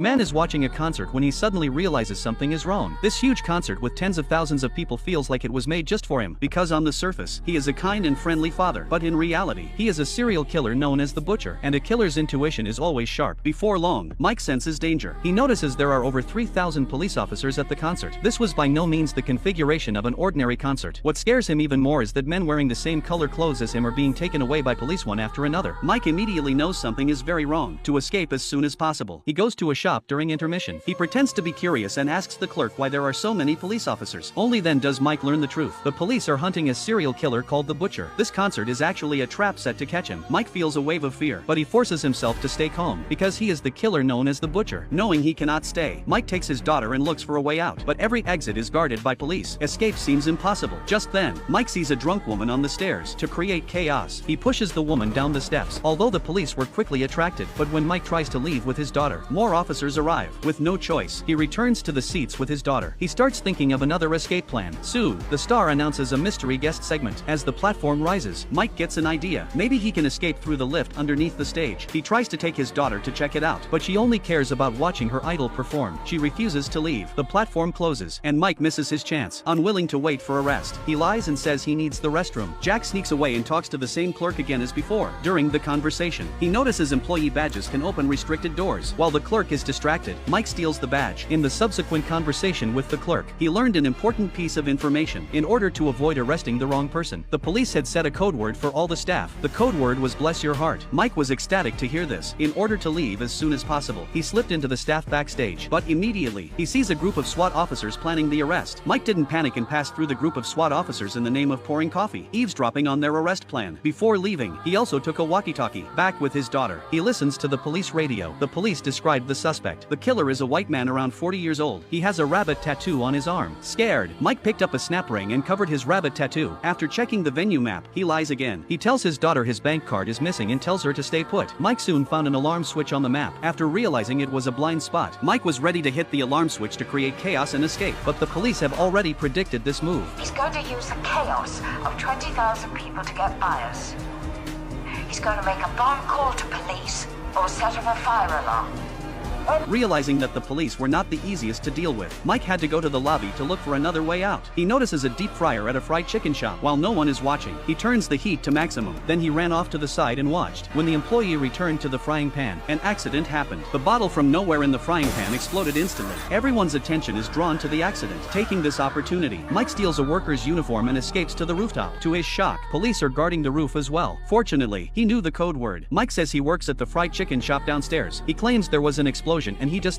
Man is watching a concert when he suddenly realizes something is wrong. This huge concert with tens of thousands of people feels like it was made just for him, because on the surface, he is a kind and friendly father, but in reality, he is a serial killer known as the Butcher, and a killer's intuition is always sharp. Before long, Mike senses danger. He notices there are over 3,000 police officers at the concert. This was by no means the configuration of an ordinary concert. What scares him even more is that men wearing the same color clothes as him are being taken away by police one after another. Mike immediately knows something is very wrong. To escape as soon as possible, he goes to a shop during intermission. He pretends to be curious and asks the clerk why there are so many police officers. Only then does Mike learn the truth. The police are hunting a serial killer called the Butcher. This concert is actually a trap set to catch him. Mike feels a wave of fear, but he forces himself to stay calm, because he is the killer known as the Butcher. Knowing he cannot stay, Mike takes his daughter and looks for a way out, but every exit is guarded by police. Escape seems impossible. Just then, Mike sees a drunk woman on the stairs. To create chaos, he pushes the woman down the steps, although the police were quickly attracted. But when Mike tries to leave with his daughter, more officers arrive. With no choice, he returns to the seats with his daughter. He starts thinking of another escape plan. Soon, the star announces a mystery guest segment. As the platform rises, Mike gets an idea. Maybe he can escape through the lift underneath the stage. He tries to take his daughter to check it out, but she only cares about watching her idol perform. She refuses to leave. The platform closes, and Mike misses his chance. Unwilling to wait for arrest, he lies and says he needs the restroom. Jack sneaks away and talks to the same clerk again as before. During the conversation, he notices employee badges can open restricted doors. While the clerk is distracted, Mike steals the badge. In the subsequent conversation with the clerk, he learned an important piece of information. In order to avoid arresting the wrong person, the police had set a code word for all the staff. The code word was "Bless your heart." Mike was ecstatic to hear this. In order to leave as soon as possible, he slipped into the staff backstage, but immediately, he sees a group of SWAT officers planning the arrest. Mike didn't panic and passed through the group of SWAT officers in the name of pouring coffee, eavesdropping on their arrest plan. Before leaving, he also took a walkie-talkie. Back with his daughter, he listens to the police radio. The police described the suspect. The killer is a white man around 40 years old. He has a rabbit tattoo on his arm. Scared, Mike picked up a snap ring and covered his rabbit tattoo. After checking the venue map, he lies again. He tells his daughter his bank card is missing and tells her to stay put. Mike soon found an alarm switch on the map. After realizing it was a blind spot, Mike was ready to hit the alarm switch to create chaos and escape, but the police have already predicted this move. He's going to use the chaos of 20,000 people to get by us. He's going to make a bomb call to police or set off a fire alarm. Realizing that the police were not the easiest to deal with, Mike had to go to the lobby to look for another way out. He notices a deep fryer at a fried chicken shop. While no one is watching, he turns the heat to maximum. Then he ran off to the side and watched. When the employee returned to the frying pan, an accident happened. The bottle from nowhere in the frying pan exploded instantly. Everyone's attention is drawn to the accident. Taking this opportunity, Mike steals a worker's uniform and escapes to the rooftop. To his shock, police are guarding the roof as well. Fortunately, he knew the code word. Mike says he works at the fried chicken shop downstairs. He claims there was an explosion and he just